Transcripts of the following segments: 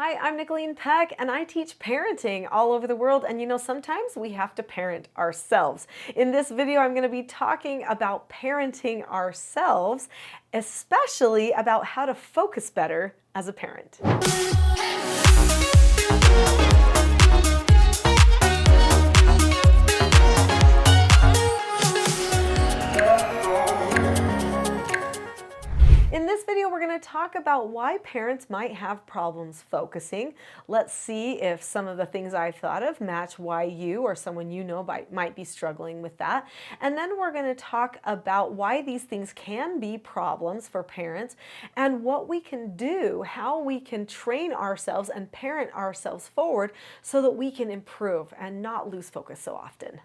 Hi, I'm Nicholeen Peck, and I teach parenting all over the world. And sometimes we have to parent ourselves. In this video, I'm going to be talking about parenting ourselves, especially about how to focus better as a parent. In this video, we're going to talk about why parents might have problems focusing. Let's see if some of the things I've thought of match why you or someone you know might be struggling with that. And then we're going to talk about why these things can be problems for parents and what we can do, how we can train ourselves and parent ourselves forward so that we can improve and not lose focus so often.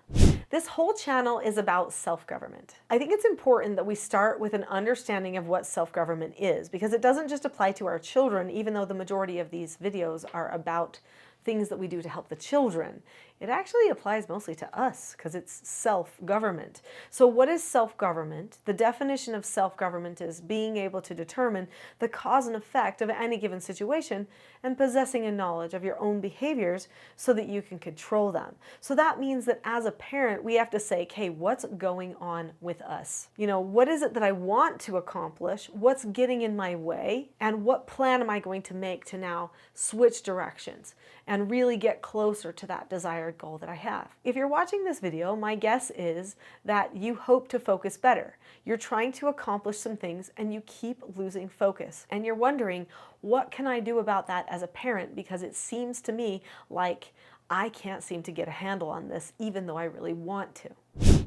This whole channel is about self-government. I think it's important that we start with an understanding of what self-government is, because it doesn't just apply to our children, even though the majority of these videos are about things that we do to help the children. It actually applies mostly to us because it's self-government. So what is self-government? The definition of self-government is being able to determine the cause and effect of any given situation and possessing a knowledge of your own behaviors so that you can control them. So that means that as a parent, we have to say, okay, what's going on with us? What is it that I want to accomplish? What's getting in my way? And what plan am I going to make to now switch directions and really get closer to that desired goal that I have? If you're watching this video, my guess is that you hope to focus better. You're trying to accomplish some things and you keep losing focus. And you're wondering, what can I do about that as a parent? Because it seems to me like I can't seem to get a handle on this, even though I really want to.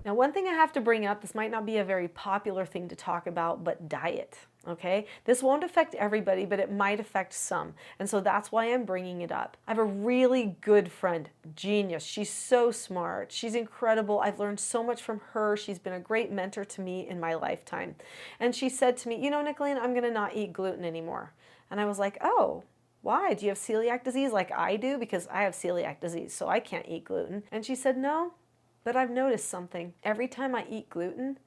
Now, one thing I have to bring up, this might not be a very popular thing to talk about, but diet. Okay, this won't affect everybody, but it might affect some. And so that's why I'm bringing it up. I have a really good friend, genius. She's so smart. She's incredible. I've learned so much from her. She's been a great mentor to me in my lifetime. And she said to me, Nicholeen, I'm going to not eat gluten anymore. And I was like, oh, why? Do you have celiac disease like I do? Because I have celiac disease, so I can't eat gluten. And she said, no, but I've noticed something. Every time I eat gluten,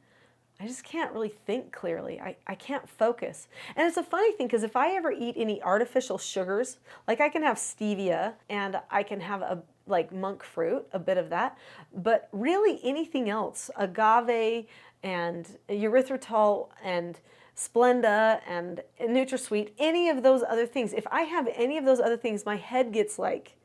I just can't really think clearly. I can't focus. And it's a funny thing because if I ever eat any artificial sugars, like I can have stevia and I can have like monk fruit, a bit of that, but really anything else, agave and erythritol and Splenda and NutraSweet, any of those other things, if I have any of those other things, my head gets like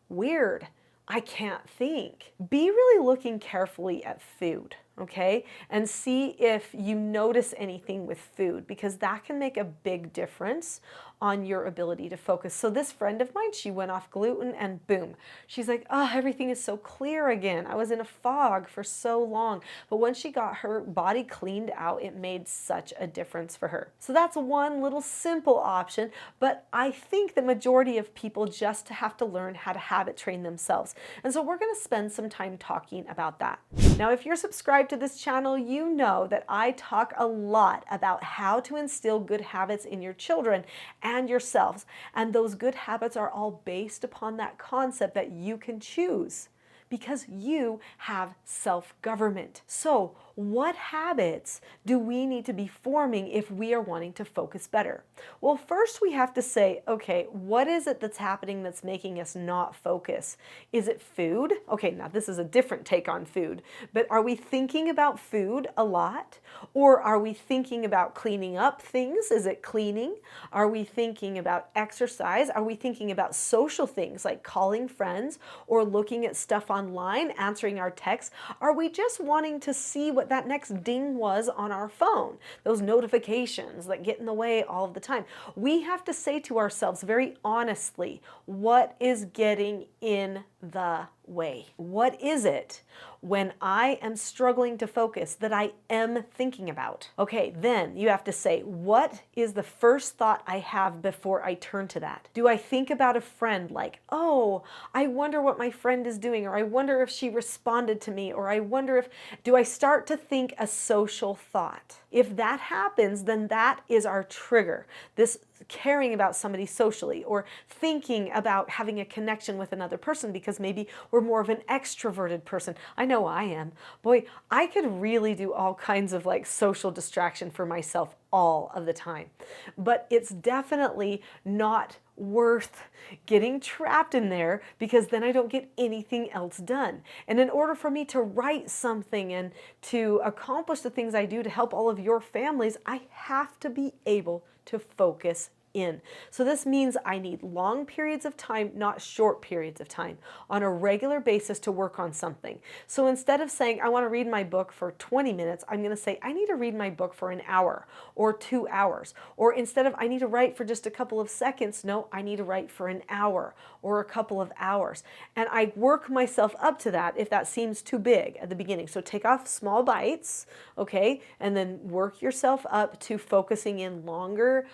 weird. I can't think. Be really looking carefully at food, okay? And see if you notice anything with food, because that can make a big difference on your ability to focus. So this friend of mine, she went off gluten and boom. She's like, oh, everything is so clear again. I was in a fog for so long. But when she got her body cleaned out, it made such a difference for her. So that's one little simple option, but I think the majority of people just have to learn how to habit train themselves. And so we're gonna spend some time talking about that. Now, if you're subscribed to this channel, you know that I talk a lot about how to instill good habits in your children and yourselves. And those good habits are all based upon that concept that you can choose, because you have self-government. So what habits do we need to be forming if we are wanting to focus better? Well, first we have to say, okay, what is it that's happening that's making us not focus? Is it food? Okay, now this is a different take on food, but are we thinking about food a lot? Or are we thinking about cleaning up things? Is it cleaning? Are we thinking about exercise? Are we thinking about social things like calling friends or looking at stuff online, answering our texts? Are we just wanting to see what that next ding was on our phone? Those notifications that get in the way all of the time. We have to say to ourselves very honestly, what is getting in the way? What is it when I am struggling to focus that I am thinking about? Okay, then you have to say, what is the first thought I have before I turn to that? Do I think about a friend like, oh, I wonder what my friend is doing, or I wonder if she responded to me, or I wonder if, do I start to think a social thought? If that happens, then that is our trigger. This caring about somebody socially, or thinking about having a connection with another person because maybe we're more of an extroverted person. I know I am. Boy, I could really do all kinds of like social distraction for myself all of the time. But it's definitely not worth getting trapped in there, because then I don't get anything else done. And in order for me to write something and to accomplish the things I do to help all of your families, I have to be able to focus in. So this means I need long periods of time, not short periods of time, on a regular basis to work on something. So instead of saying I want to read my book for 20 minutes, I'm going to say I need to read my book for an hour or 2 hours. Or instead of I need to write for just a couple of seconds, no, I need to write for an hour or a couple of hours. And I work myself up to that if that seems too big at the beginning. So take off small bites, okay, and then work yourself up to focusing in longer.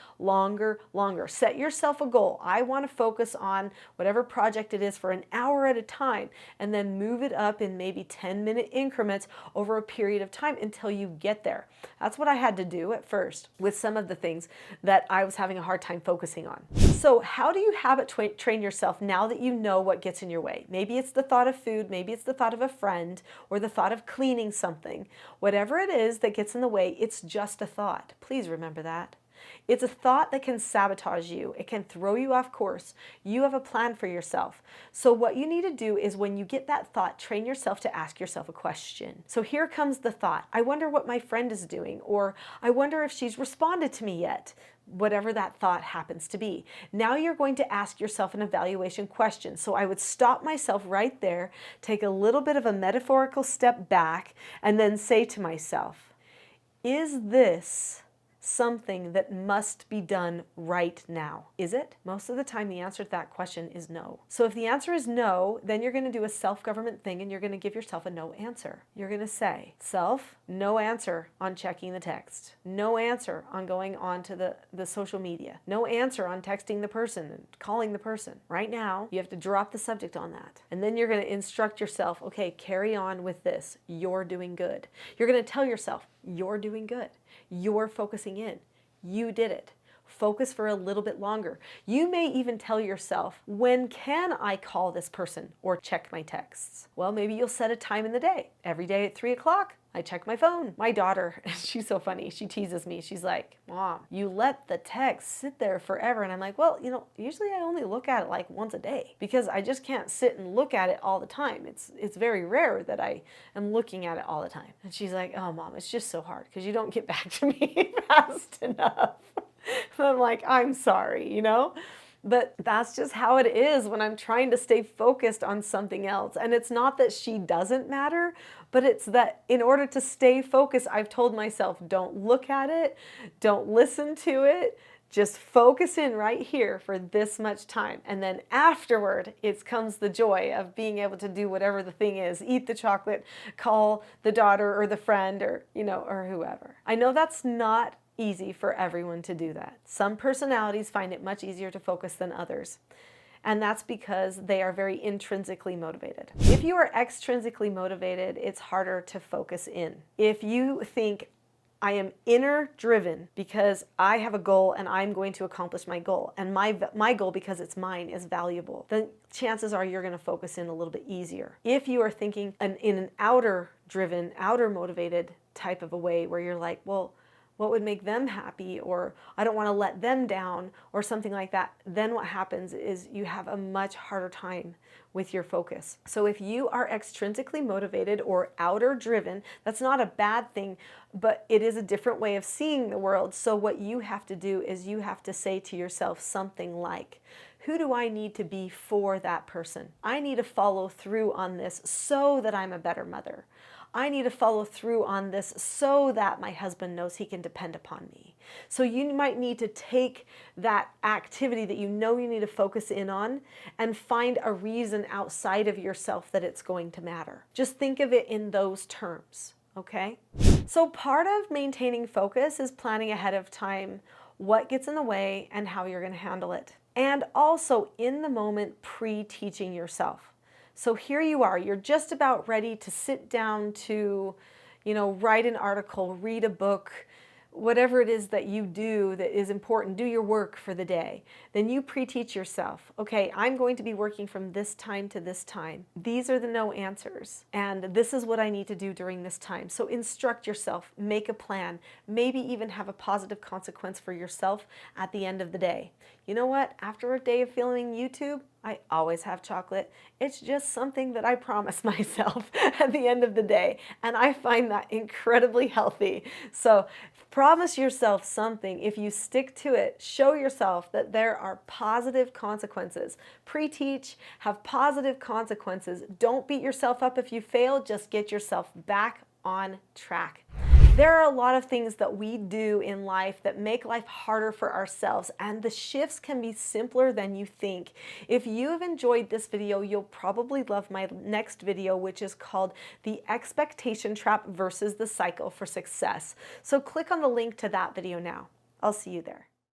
Set yourself a goal. I want to focus on whatever project it is for an hour at a time, and then move it up in maybe 10-minute increments over a period of time until you get there. That's what I had to do at first with some of the things that I was having a hard time focusing on. So how do you habit train yourself now that you know what gets in your way? Maybe it's the thought of food, maybe it's the thought of a friend, or the thought of cleaning something. Whatever it is that gets in the way, it's just a thought. Please remember that. It's a thought that can sabotage you. It can throw you off course. You have a plan for yourself. So what you need to do is when you get that thought, train yourself to ask yourself a question. So here comes the thought. I wonder what my friend is doing, or I wonder if she's responded to me yet. Whatever that thought happens to be. Now you're going to ask yourself an evaluation question. So I would stop myself right there, take a little bit of a metaphorical step back, and then say to myself, is this something that must be done right now? Is it? Most of the time the answer to that question is no. So if the answer is no, then you're going to do a self-government thing and you're going to give yourself a no answer. You're going to say, self, no answer on checking the text. No answer on going on to the social media. No answer on texting the person and calling the person. Right now, you have to drop the subject on that. And then you're going to instruct yourself, okay, carry on with this. You're doing good. You're going to tell yourself, you're doing good. You're focusing in. You did it. Focus for a little bit longer. You may even tell yourself, when can I call this person or check my texts? Well, maybe you'll set a time in the day. Every day at 3 o'clock, I check my phone. My daughter, she's so funny. She teases me. She's like, Mom, you let the text sit there forever. And I'm like, well, usually I only look at it like once a day because I just can't sit and look at it all the time. It's very rare that I am looking at it all the time. And she's like, oh, Mom, it's just so hard because you don't get back to me fast enough. And I'm like, I'm sorry, But that's just how it is when I'm trying to stay focused on something else. And it's not that she doesn't matter, but it's that in order to stay focused, I've told myself, don't look at it, don't listen to it, just focus in right here for this much time. And then afterward, it comes the joy of being able to do whatever the thing is, eat the chocolate, call the daughter or the friend or, or whoever. I know that's not easy for everyone to do that. Some personalities find it much easier to focus than others. And that's because they are very intrinsically motivated. If you are extrinsically motivated, it's harder to focus in. If you think, I am inner driven because I have a goal and I'm going to accomplish my goal, and my goal, because it's mine, is valuable, then chances are you're going to focus in a little bit easier. If you are thinking in an outer driven, outer motivated type of a way where you're like, well, what would make them happy, or I don't want to let them down, or something like that, then what happens is you have a much harder time with your focus. So if you are extrinsically motivated or outer driven, that's not a bad thing, but it is a different way of seeing the world. So what you have to do is you have to say to yourself something like, who do I need to be for that person? I need to follow through on this so that I'm a better mother. I need to follow through on this so that my husband knows he can depend upon me. So you might need to take that activity that you know you need to focus in on and find a reason outside of yourself that it's going to matter. Just think of it in those terms, okay? So part of maintaining focus is planning ahead of time what gets in the way and how you're going to handle it. And also in the moment, pre-teaching yourself. So here you are, you're just about ready to sit down to, write an article, read a book, whatever it is that you do that is important, do your work for the day. Then you pre-teach yourself, okay, I'm going to be working from this time to this time. These are the no answers, and this is what I need to do during this time. So instruct yourself, make a plan, maybe even have a positive consequence for yourself at the end of the day. You know what? After a day of filming YouTube, I always have chocolate. It's just something that I promise myself at the end of the day, and I find that incredibly healthy. So promise yourself something. If you stick to it, show yourself that there are positive consequences. Pre-teach, have positive consequences. Don't beat yourself up if you fail, just get yourself back on track. There are a lot of things that we do in life that make life harder for ourselves, and the shifts can be simpler than you think. If you have enjoyed this video, you'll probably love my next video, which is called The Expectation Trap versus the Cycle for Success. So click on the link to that video now. I'll see you there.